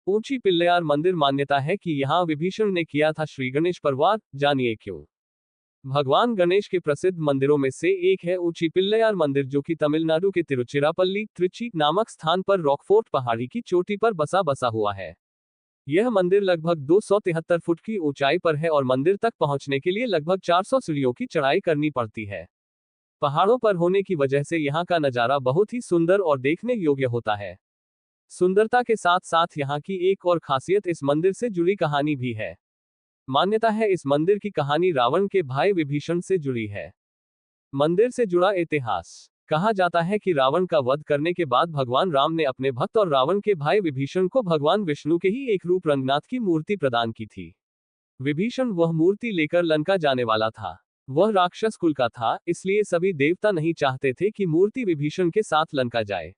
ऊंची पिल्लैयार मंदिर मान्यता है कि यहाँ विभीषण ने किया था श्री गणेश पर वार, जानिए क्यों। भगवान गणेश के प्रसिद्ध मंदिरों में से एक है ऊंची पिल्लैयार मंदिर, जो कि तमिलनाडु के तिरुचिरापल्ली त्रिची नामक स्थान पर रॉकफोर्ट पहाड़ी की चोटी पर बसा हुआ है। यह मंदिर लगभग 273 फुट की ऊंचाई पर है और मंदिर तक पहुंचने के लिए लगभग 400 सीढ़ियों की चढ़ाई करनी पड़ती है। पहाड़ों पर होने की वजह से यहाँ का नजारा बहुत ही सुंदर और देखने योग्य होता है। सुंदरता के साथ साथ यहाँ की एक और खासियत इस मंदिर से जुड़ी कहानी भी है। मान्यता है इस मंदिर की कहानी रावण के भाई विभीषण से जुड़ी है। मंदिर से जुड़ा इतिहास। कहा जाता है कि रावण का वध करने के बाद भगवान राम ने अपने भक्त और रावण के भाई विभीषण को भगवान विष्णु के ही एक रूप रंगनाथ की मूर्ति प्रदान की थी। विभीषण वह मूर्ति लेकर लंका जाने वाला था। वह राक्षस कुल का था, इसलिए सभी देवता नहीं चाहते थे कि मूर्ति विभीषण के साथ लंका जाए।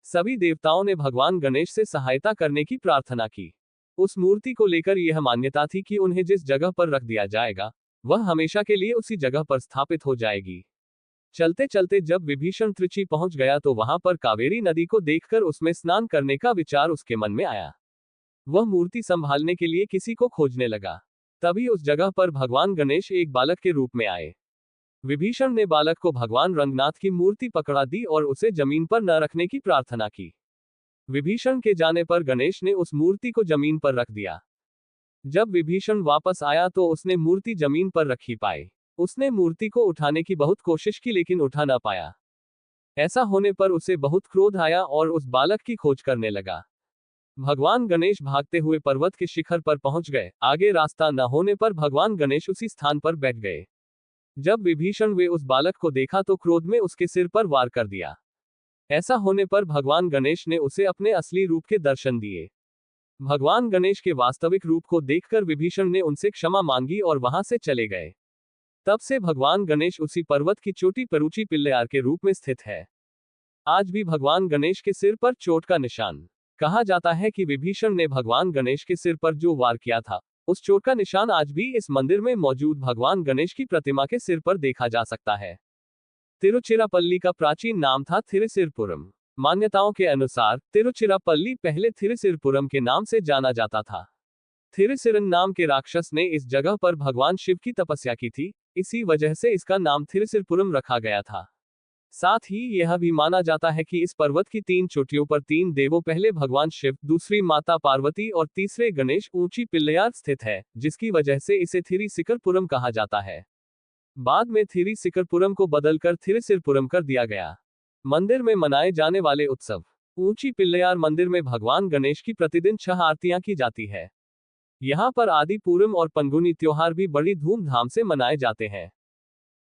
सभी देवताओं ने भगवान गणेश से सहायता करने की प्रार्थना की। उस मूर्ति को लेकर यह मान्यता थी कि उन्हें जिस जगह पर रख दिया जाएगा, वह हमेशा के लिए उसी जगह पर स्थापित हो जाएगी। चलते चलते जब विभीषण त्रिची पहुंच गया तो वहां पर कावेरी नदी को देखकर उसमें स्नान करने का विचार उसके मन में आया। वह मूर्ति संभालने के लिए किसी को खोजने लगा। तभी उस जगह पर भगवान गणेश एक बालक के रूप में आए। विभीषण ने बालक को भगवान रंगनाथ की मूर्ति पकड़ा दी और उसे जमीन पर न रखने की प्रार्थना की। विभीषण के जाने पर गणेश ने उस मूर्ति को जमीन पर रख दिया। जब विभीषण वापस आया तो उसने मूर्ति जमीन पर रखी पाई। उसने मूर्ति को उठाने की बहुत कोशिश की लेकिन उठा न पाया। ऐसा होने पर उसे बहुत क्रोध आया और उस बालक की खोज करने लगा। भगवान गणेश भागते हुए पर्वत के शिखर पर पहुंच गए। आगे रास्ता न होने पर भगवान गणेश उसी स्थान पर बैठ गए। जब विभीषण वे उस बालक को देखा तो क्रोध में उसके सिर पर वार कर दिया। ऐसा होने पर भगवान गणेश ने उसे अपने असली रूप के दर्शन दिए। भगवान गणेश के वास्तविक रूप को देखकर विभीषण ने उनसे क्षमा मांगी और वहां से चले गए। तब से भगवान गणेश उसी पर्वत की चोटी पर ऊंची पिल्लैयार के रूप में स्थित है। आज भी भगवान गणेश के सिर पर चोट का निशान। कहा जाता है कि विभीषण ने भगवान गणेश के सिर पर जो वार किया था, उस चोट का निशान आज भी इस मंदिर में मौजूद भगवान गणेश की प्रतिमा के सिर पर देखा जा सकता है। तिरुचिरापल्ली का प्राचीन नाम था थिरुसिरपुरम। मान्यताओं के अनुसार तिरुचिरापल्ली पहले थिरुसिरपुरम के नाम से जाना जाता था। थिरुसिरन नाम के राक्षस ने इस जगह पर भगवान शिव की तपस्या की थी, इसी वजह से इसका नाम थिरुसिरपुरम रखा गया था। साथ ही यह भी माना जाता है कि इस पर्वत की 3 चोटियों पर 3 देवों, पहले भगवान शिव, दूसरी माता पार्वती और तीसरे गणेश ऊंची पिल्लैयार स्थित है, जिसकी वजह से इसे थिरुसिकरपुरम कहा जाता है। बाद में थिरुसिकरपुरम को बदलकर थिरुसिरपुरम कर दिया गया। मंदिर में मनाए जाने वाले उत्सव। ऊंची पिल्लैयार मंदिर में भगवान गणेश की प्रतिदिन 6 आरतियां की जाती है। यहाँ पर आदि पूरम और पंगुनी त्योहार भी बड़ी धूमधाम से मनाए जाते हैं।